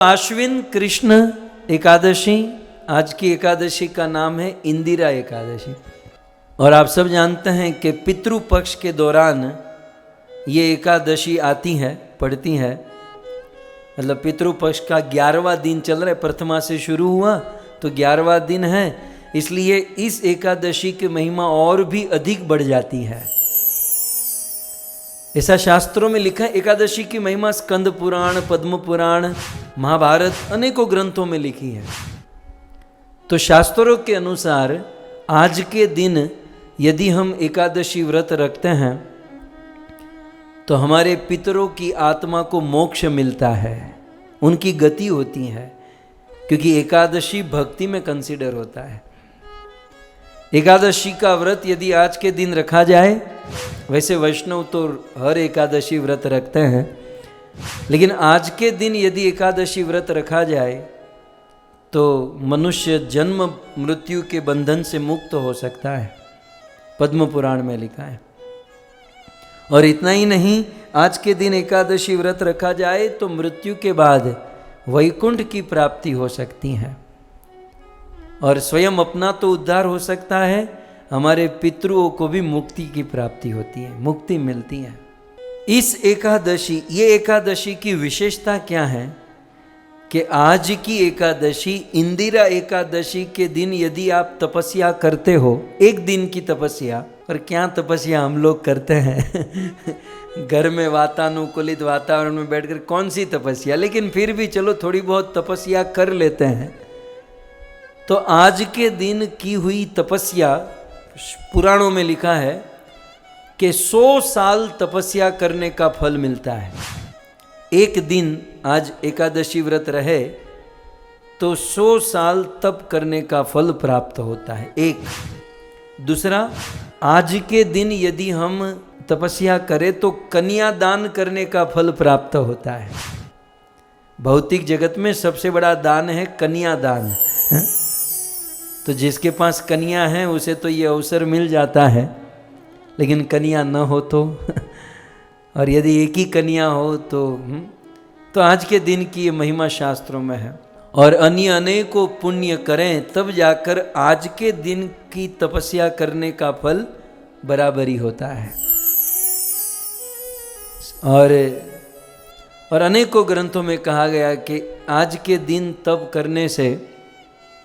आश्विन कृष्ण एकादशी, आज की एकादशी का नाम है इंदिरा एकादशी। और आप सब जानते हैं कि पितृ पक्ष के दौरान ये एकादशी आती है, पड़ती है। मतलब पितृ पक्ष का 11वां दिन चल रहा है, प्रथमा से शुरू हुआ तो 11वां दिन है, इसलिए इस एकादशी की महिमा और भी अधिक बढ़ जाती है। ऐसा शास्त्रों में लिखा है। एकादशी की महिमा स्कंद पुराण, पद्म पुराण, महाभारत अनेकों ग्रंथों में लिखी है। तो शास्त्रों के अनुसार आज के दिन यदि हम एकादशी व्रत रखते हैं तो हमारे पितरों की आत्मा को मोक्ष मिलता है, उनकी गति होती है, क्योंकि एकादशी भक्ति में कंसीडर होता है। एकादशी का व्रत यदि आज के दिन रखा जाए, वैसे वैष्णव तो हर एकादशी व्रत रखते हैं, लेकिन आज के दिन यदि एकादशी व्रत रखा जाए तो मनुष्य जन्म मृत्यु के बंधन से मुक्त हो सकता है, पद्म पुराण में लिखा है। और इतना ही नहीं, आज के दिन एकादशी व्रत रखा जाए तो मृत्यु के बाद वैकुंठ की प्राप्ति हो सकती है, और स्वयं अपना तो उद्धार हो सकता है, हमारे पितरों को भी मुक्ति की प्राप्ति होती है, मुक्ति मिलती है। इस एकादशी, ये एकादशी की विशेषता क्या है कि आज की एकादशी, इंदिरा एकादशी के दिन यदि आप तपस्या करते हो, एक दिन की तपस्या, और क्या तपस्या हम लोग करते हैं घर में वातानुकूलित वातावरण में बैठकर कौन सी तपस्या, लेकिन फिर भी चलो थोड़ी बहुत तपस्या कर लेते हैं। तो आज के दिन की हुई तपस्या, पुराणों में लिखा है कि 100 साल तपस्या करने का फल मिलता है। एक दिन आज एकादशी व्रत रहे तो 100 साल तप करने का फल प्राप्त होता है, एक। दूसरा, आज के दिन यदि हम तपस्या करें तो कन्यादान करने का फल प्राप्त होता है। भौतिक जगत में सबसे बड़ा दान है कन्यादान। तो जिसके पास कन्या है उसे तो ये अवसर मिल जाता है, लेकिन कन्या न हो तो और यदि एक ही कन्या हो तो आज के दिन की ये महिमा शास्त्रों में है। और अन्य अनेकों पुण्य करें तब जाकर आज के दिन की तपस्या करने का फल बराबरी होता है। और अनेकों ग्रंथों में कहा गया कि आज के दिन तप करने से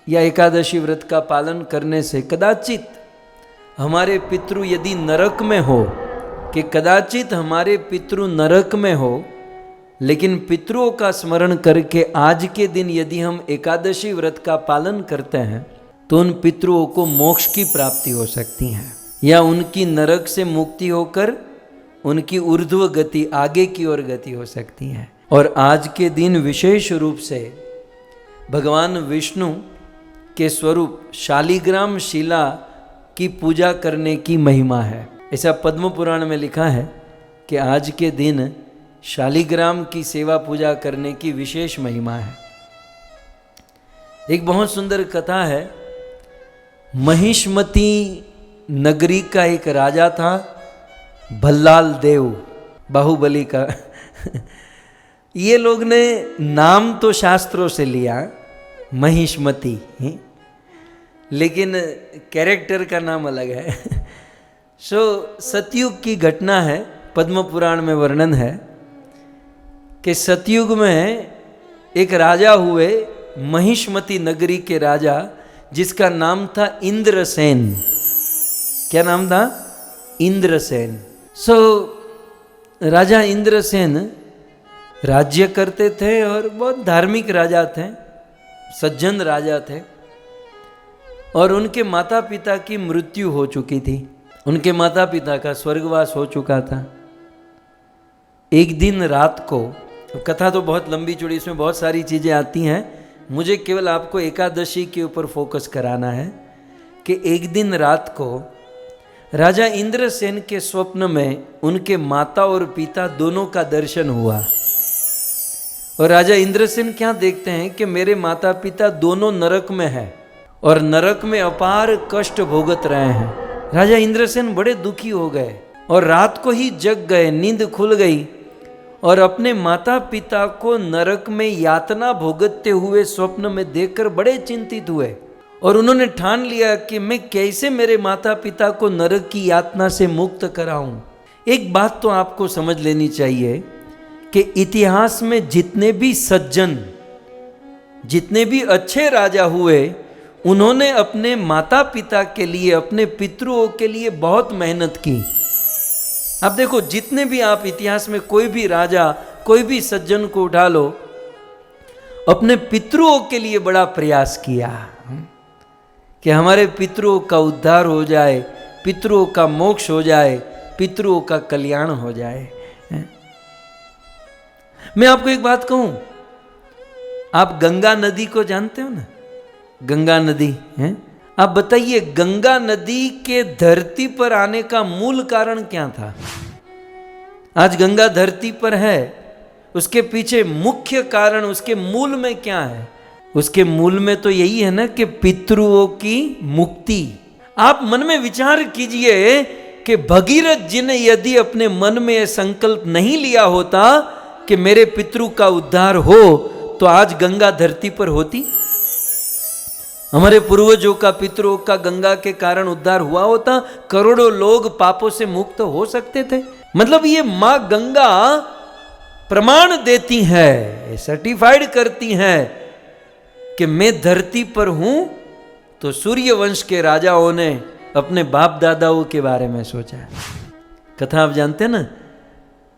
या एकादशी व्रत का पालन करने से कदाचित हमारे पितृ यदि नरक में हो, कि कदाचित हमारे पितृ नरक में हो, लेकिन पितरों का स्मरण करके आज के दिन यदि हम एकादशी व्रत का पालन करते हैं तो उन पितरों को मोक्ष की प्राप्ति हो सकती है, या उनकी नरक से मुक्ति होकर उनकी ऊर्ध्व गति, आगे की ओर गति हो सकती है। और आज के दिन विशेष रूप से भगवान विष्णु के स्वरूप शालिग्राम शिला की पूजा करने की महिमा है। ऐसा पद्म पुराण में लिखा है कि आज के दिन शालिग्राम की सेवा पूजा करने की विशेष महिमा है। एक बहुत सुंदर कथा है। महिष्मती नगरी का एक राजा था, भल्लाल देव, बाहुबली का ये लोग ने नाम तो शास्त्रों से लिया महिष्मती, लेकिन कैरेक्टर का नाम अलग है। सतयुग की घटना है, पद्म पुराण में वर्णन है कि सतयुग में एक राजा हुए, महिष्मती नगरी के राजा, जिसका नाम था इंद्रसेन। क्या नाम था? इंद्रसेन। राजा इंद्रसेन राज्य करते थे और बहुत धार्मिक राजा थे, सज्जन राजा थे। और उनके माता पिता की मृत्यु हो चुकी थी, उनके माता पिता का स्वर्गवास हो चुका था। एक दिन रात को, कथा तो बहुत लंबी चौड़ी, इसमें बहुत सारी चीज़ें आती हैं, मुझे केवल आपको एकादशी के ऊपर फोकस कराना है कि एक दिन रात को राजा इंद्रसेन के स्वप्न में उनके माता और पिता दोनों का दर्शन हुआ। और राजा इंद्रसेन क्या देखते हैं कि मेरे माता पिता दोनों नरक में हैं और नरक में अपार कष्ट भोगत रहे हैं। राजा इंद्रसेन बड़े दुखी हो गए और रात को ही जग गए, नींद खुल गई और अपने माता पिता को नरक में यातना भोगते हुए स्वप्न में देखकर बड़े चिंतित हुए और उन्होंने ठान लिया कि मैं कैसे मेरे माता पिता को नरक की यातना से मुक्त कराऊं। एक बात तो आपको समझ लेनी चाहिए कि इतिहास में जितने भी सज्जन, जितने भी अच्छे राजा हुए, उन्होंने अपने माता पिता के लिए, अपने पितरों के लिए बहुत मेहनत की। अब देखो, जितने भी आप इतिहास में कोई भी राजा, कोई भी सज्जन को उठा लो, अपने पितरों के लिए बड़ा प्रयास किया कि हमारे पितरों का उद्धार हो जाए, पितरों का मोक्ष हो जाए, पितरों का कल्याण हो जाए। मैं आपको एक बात कहूं, आप गंगा नदी को जानते हो ना? गंगा नदी है, आप बताइए गंगा नदी के धरती पर आने का मूल कारण क्या था? आज गंगा धरती पर है, उसके पीछे मुख्य कारण, उसके मूल में क्या है? उसके मूल में तो यही है ना कि पितरों की मुक्ति। आप मन में विचार कीजिए कि भगीरथ जी ने यदि अपने मन में यह संकल्प नहीं लिया होता कि मेरे पितरों का उद्धार हो, तो आज गंगा धरती पर होती? हमारे पूर्वजों का, पितरों का गंगा के कारण उद्धार हुआ होता, करोड़ों लोग पापों से मुक्त हो सकते थे। मतलब ये मां गंगा प्रमाण देती है, सर्टिफाइड करती हैं कि मैं धरती पर हूं। तो सूर्य वंश के राजाओं ने अपने बाप दादाओं के बारे में सोचा। कथा आप जानते हैं ना,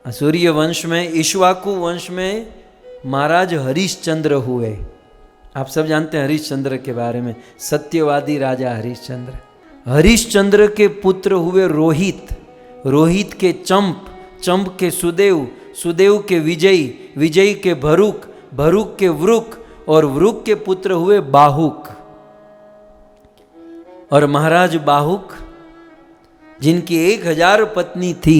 सूर्य वंश में, इक्ष्वाकु वंश में महाराज हरिश्चंद्र हुए। आप सब जानते हैं हरिश्चंद्र के बारे में, सत्यवादी राजा हरिश्चंद्र। हरिश्चंद्र के पुत्र हुए रोहित, रोहित के चंप, चंप के सुदेव, सुदेव के विजयी, विजयी के भरुक, भरुक के वृक, और वृक के पुत्र हुए बाहुक। और महाराज बाहुक, जिनकी 1000 पत्नी थी,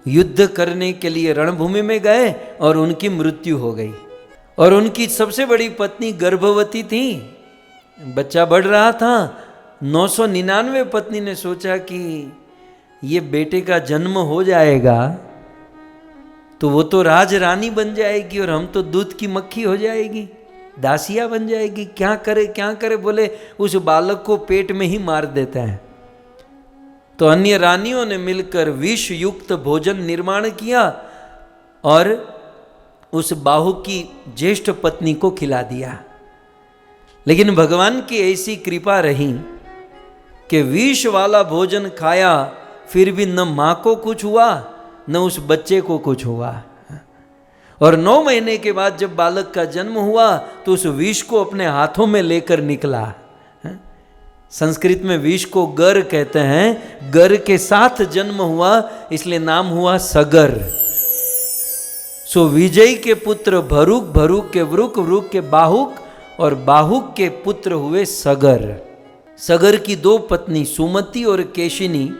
युद्ध करने के लिए रणभूमि में गए और उनकी मृत्यु हो गई। और उनकी सबसे बड़ी पत्नी गर्भवती थी, बच्चा बढ़ रहा था। 999 पत्नी ने सोचा कि ये बेटे का जन्म हो जाएगा तो वो तो राज रानी बन जाएगी और हम तो दूध की मक्खी हो जाएगी, दासिया बन जाएगी। क्या करे क्या करे, बोले उस बालक को पेट में ही मार देते हैं। तो अन्य रानियों ने मिलकर विष युक्त भोजन निर्माण किया और उस बाहु की ज्येष्ठ पत्नी को खिला दिया। लेकिन भगवान की ऐसी कृपा रही कि विष वाला भोजन खाया, फिर भी न मां को कुछ हुआ न उस बच्चे को कुछ हुआ। और 9 महीने के बाद जब बालक का जन्म हुआ तो उस विष को अपने हाथों में लेकर निकला। संस्कृत में विष को गर कहते हैं, गर के साथ जन्म हुआ इसलिए नाम हुआ सगर। सो विजय के पुत्र भरुक, भरुक के वृक, वृक के बाहुक, और बाहुक के पुत्र हुए सगर। सगर की 2 पत्नी सुमति और केशिनी।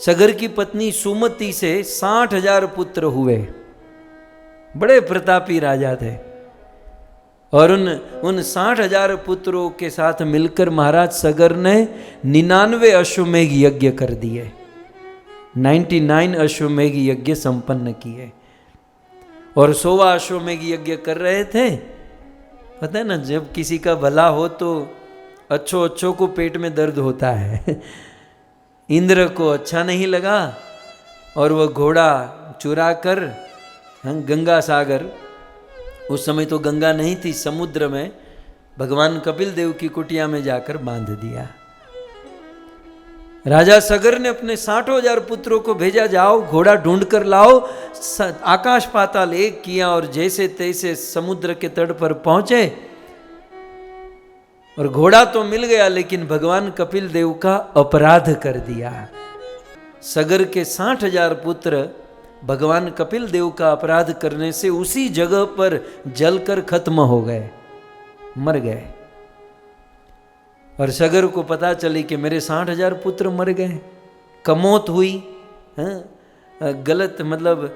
सगर की पत्नी सुमति से 60,000 पुत्र हुए, बड़े प्रतापी राजा थे। और उन 60,000 पुत्रों के साथ मिलकर महाराज सगर ने 99 अश्वमेघ यज्ञ कर दिए, 99 अश्वमेघ यज्ञ संपन्न किए। और 100वां अश्वमेघ यज्ञ कर रहे थे। पता है ना, जब किसी का भला हो तो अच्छों को पेट में दर्द होता है। इंद्र को अच्छा नहीं लगा और वह घोड़ा चुरा कर गंगा सागर, उस समय तो गंगा नहीं थी, समुद्र में भगवान कपिल देव की कुटिया में जाकर बांध दिया। राजा सगर ने अपने 60,000 पुत्रों को भेजा, जाओ घोड़ा ढूंढ कर लाओ। आकाश पाताल एक किया और जैसे तैसे समुद्र के तट पर पहुंचे और घोड़ा तो मिल गया, लेकिन भगवान कपिल देव का अपराध कर दिया। सगर के 60,000 पुत्र भगवान कपिल देव का अपराध करने से उसी जगह पर जलकर खत्म हो गए, मर गए। और सगर को पता चली कि मेरे 60,000 पुत्र मर गए, कमौत हुई, गलत मतलब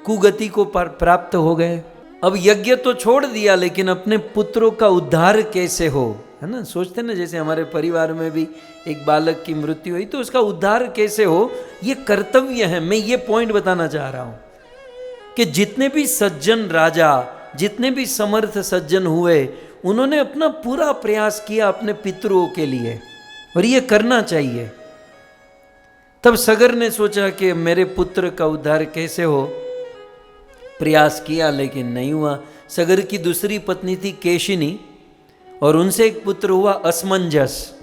कुगति को प्राप्त हो गए। अब यज्ञ तो छोड़ दिया, लेकिन अपने पुत्रों का उद्धार कैसे हो, है ना। सोचते ना, जैसे हमारे परिवार में भी एक बालक की मृत्यु हुई तो उसका उद्धार कैसे हो, ये कर्तव्य है। मैं ये पॉइंट बताना चाह रहा हूँ कि जितने भी सज्जन राजा, जितने भी समर्थ सज्जन हुए, उन्होंने अपना पूरा प्रयास किया अपने पितरों के लिए, और ये करना चाहिए। तब सगर ने सोचा कि मेरे पुत्र का उद्धार कैसे हो, प्रयास किया लेकिन नहीं हुआ। सगर की दूसरी पत्नी थी केशिनी, और उनसे एक पुत्र हुआ असमंजस।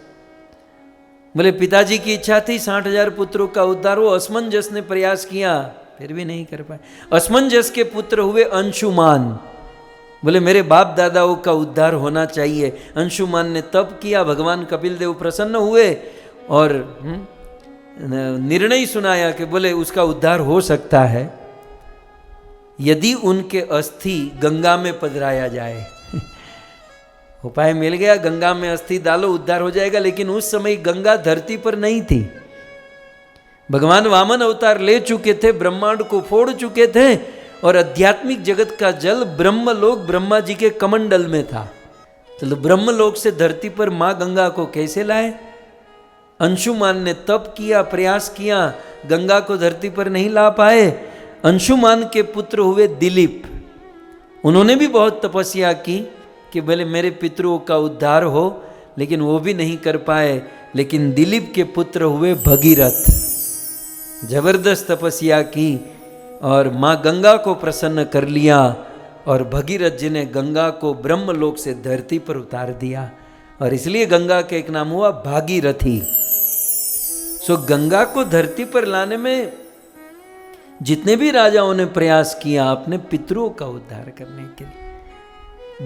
बोले पिताजी की इच्छा थी 60,000 पुत्रों का उद्धार हो, असमंजस ने प्रयास किया फिर भी नहीं कर पाए। असमंजस के पुत्र हुए अंशुमान। बोले मेरे बाप दादाओं का उद्धार होना चाहिए। अंशुमान ने तप किया, भगवान कपिल देव प्रसन्न हुए और निर्णय सुनाया कि बोले उसका उद्धार हो सकता है यदि उनके अस्थि गंगा में पधराया जाए। उपाय मिल गया, गंगा में अस्थि डालो उद्धार हो जाएगा। लेकिन उस समय गंगा धरती पर नहीं थी। भगवान वामन अवतार ले चुके थे, ब्रह्मांड को फोड़ चुके थे, और आध्यात्मिक जगत का जल ब्रह्मलोक ब्रह्मा जी के कमंडल में था। चलो ब्रह्मलोक से धरती पर मां गंगा को कैसे लाए? अंशुमान ने तप किया, प्रयास किया, गंगा को धरती पर नहीं ला पाए। अंशुमान के पुत्र हुए दिलीप। उन्होंने भी बहुत तपस्या की कि भले मेरे पितरों का उद्धार हो, लेकिन वो भी नहीं कर पाए। लेकिन दिलीप के पुत्र हुए भगीरथ। जबरदस्त तपस्या की और माँ गंगा को प्रसन्न कर लिया, और भगीरथ जी ने गंगा को ब्रह्मलोक से धरती पर उतार दिया, और इसलिए गंगा का एक नाम हुआ भागीरथी। सो गंगा को धरती पर लाने में जितने भी राजाओं ने प्रयास किया अपने पितरों का उद्धार करने के लिए।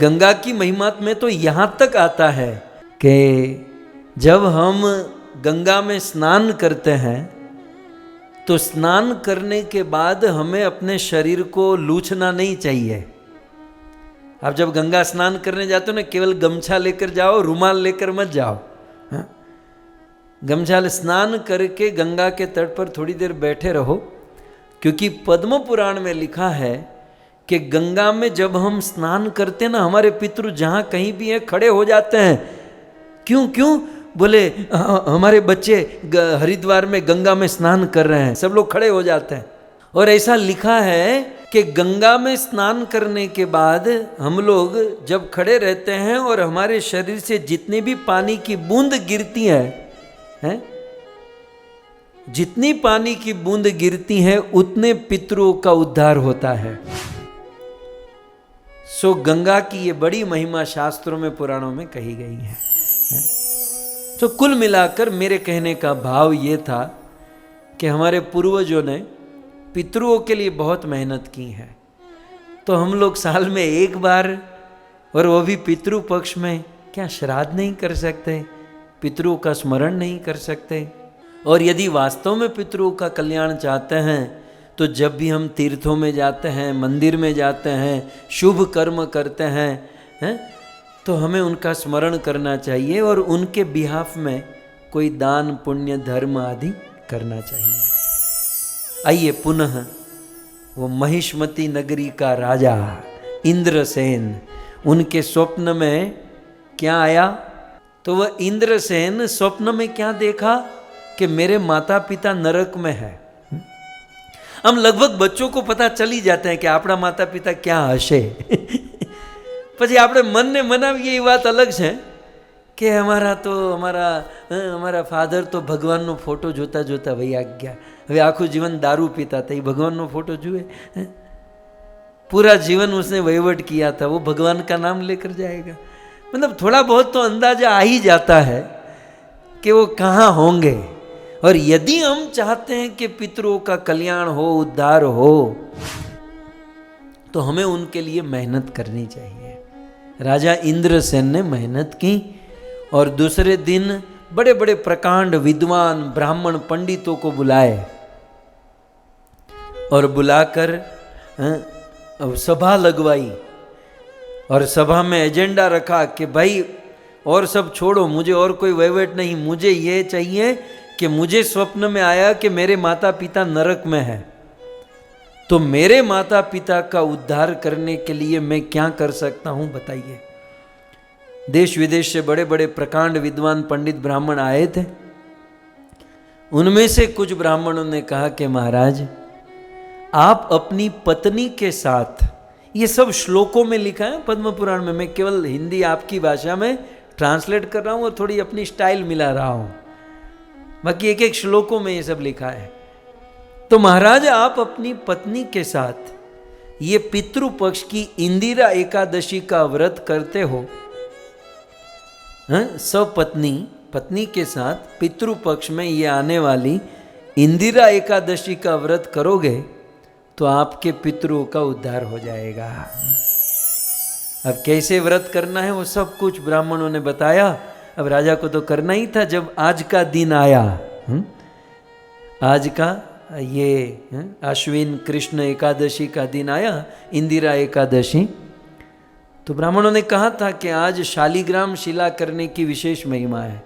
गंगा की महिमा में तो यहाँ तक आता है कि जब हम गंगा में स्नान करते हैं तो स्नान करने के बाद हमें अपने शरीर को लूछना नहीं चाहिए। आप जब गंगा स्नान करने जाते हो ना, केवल गमछा लेकर जाओ, रुमाल लेकर मत जाओ। हाँ? गमछा स्नान करके गंगा के तट पर थोड़ी देर बैठे रहो, क्योंकि पद्म पुराण में लिखा है कि गंगा में जब हम स्नान करते ना, हमारे पितृ जहाँ कहीं भी हैं खड़े हो जाते हैं। क्यों क्यों? बोले हमारे बच्चे हरिद्वार में गंगा में स्नान कर रहे हैं, सब लोग खड़े हो जाते हैं। और ऐसा लिखा है कि गंगा में स्नान करने के बाद हम लोग जब खड़े रहते हैं और हमारे शरीर से जितनी भी पानी की बूंद गिरती है, जितनी पानी की बूंद गिरती है उतने पितरों का उद्धार होता है। सो गंगा की ये बड़ी महिमा शास्त्रों में, पुराणों में कही गई है। तो कुल मिलाकर मेरे कहने का भाव ये था कि हमारे पूर्वजों ने पितरों के लिए बहुत मेहनत की है। तो हम लोग साल में एक बार, और वो भी पितृ पक्ष में, क्या श्राद्ध नहीं कर सकते? पितरों का स्मरण नहीं कर सकते? और यदि वास्तव में पितरों का कल्याण चाहते हैं तो जब भी हम तीर्थों में जाते हैं, मंदिर में जाते हैं, शुभ कर्म करते हैं, तो हमें उनका स्मरण करना चाहिए और उनके बिहाफ में कोई दान पुण्य धर्म आदि करना चाहिए। आइए पुनः वो महिष्मती नगरी का राजा इंद्रसेन, उनके स्वप्न में क्या आया? तो वह इंद्रसेन स्वप्न में क्या देखा कि मेरे माता पिता नरक में है। हम लगभग बच्चों को पता चली जाते हैं कि આપણા માતા પિતા क्या હશે। પછી આપણે મનને મનાવીએ એ વાત અલગ છે કે અમારા ફાધર તો ભગવાનનો ફોટો જોતા જોતા વહી ગયા, હવે આખું જીવન દારૂ પીતા था, ये भगवान फोटो जुए, पूरा जीवन उसने वहीवट किया था, वो भगवान का नाम लेकर जाएगा। मतलब थोड़ा बहुत तो अंदाजा आ ही जाता है कि वो कहाँ होंगे। और यदि हम चाहते हैं कि पितरों का कल्याण हो, उद्धार हो, तो हमें उनके लिए मेहनत करनी चाहिए। राजा इंद्रसेन ने मेहनत की और दूसरे दिन बड़े बड़े प्रकांड विद्वान ब्राह्मण पंडितों को बुलाए और बुलाकर सभा लगवाई। और सभा में एजेंडा रखा कि भाई और सब छोड़ो, मुझे और कोई वहीवट नहीं, मुझे ये चाहिए कि मुझे स्वप्न में आया कि मेरे माता पिता नरक में है, तो मेरे माता पिता का उद्धार करने के लिए मैं क्या कर सकता हूं बताइए। देश विदेश से बड़े बड़े प्रकांड विद्वान पंडित ब्राह्मण आए थे। उनमें से कुछ ब्राह्मणों ने कहा कि महाराज आप अपनी पत्नी के साथ, ये सब श्लोकों में लिखा है पद्म पुराण में, मैं केवल हिंदी आपकी भाषा में ट्रांसलेट कर रहा हूँ और थोड़ी अपनी स्टाइल मिला रहा हूँ, बाकी एक एक श्लोकों में ये सब लिखा है। तो महाराज आप अपनी पत्नी के साथ ये पितृपक्ष की इंदिरा एकादशी का व्रत करते हो, सपत्नी पत्नी के साथ पितृपक्ष में ये आने वाली इंदिरा एकादशी का व्रत करोगे तो आपके पितरों का उद्धार हो जाएगा। अब कैसे व्रत करना है वो सब कुछ ब्राह्मणों ने बताया। अब राजा को तो करना ही था। जब आज का दिन आया, आज का ये आश्विन कृष्ण एकादशी का दिन आया, इंदिरा एकादशी, तो ब्राह्मणों ने कहा था कि आज शालिग्राम शिला करने की विशेष महिमा है।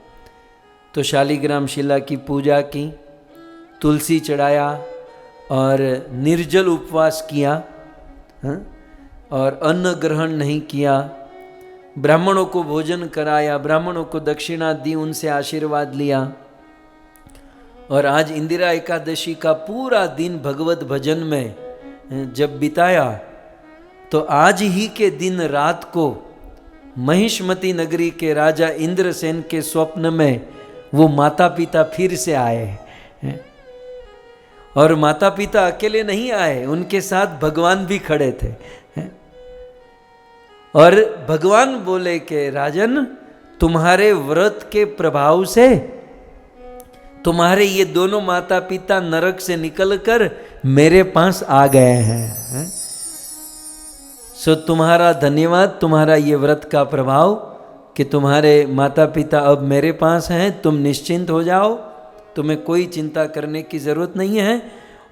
तो शालिग्राम शिला की पूजा की, तुलसी चढ़ाया और निर्जल उपवास किया, और अन्न ग्रहण नहीं किया, ब्राह्मणों को भोजन कराया, ब्राह्मणों को दक्षिणा दी, उनसे आशीर्वाद लिया। और आज इंदिरा एकादशी का पूरा दिन भगवत भजन में जब बिताया, तो आज ही के दिन रात को महिष्मती नगरी के राजा इंद्रसेन के स्वप्न में वो माता पिता फिर से आए। और माता पिता अकेले नहीं आए, उनके साथ भगवान भी खड़े थे। और भगवान बोले कि राजन, तुम्हारे व्रत के प्रभाव से तुम्हारे ये दोनों माता पिता नरक से निकलकर मेरे पास आ गए हैं। सो तुम्हारा धन्यवाद, तुम्हारा ये व्रत का प्रभाव कि तुम्हारे माता पिता अब मेरे पास हैं, तुम निश्चिंत हो जाओ, तुम्हें कोई चिंता करने की जरूरत नहीं है।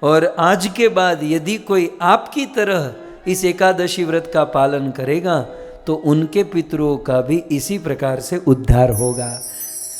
और आज के बाद यदि कोई आपकी तरह इस एकादशी व्रत का पालन करेगा तो उनके पितरों का भी इसी प्रकार से उद्धार होगा।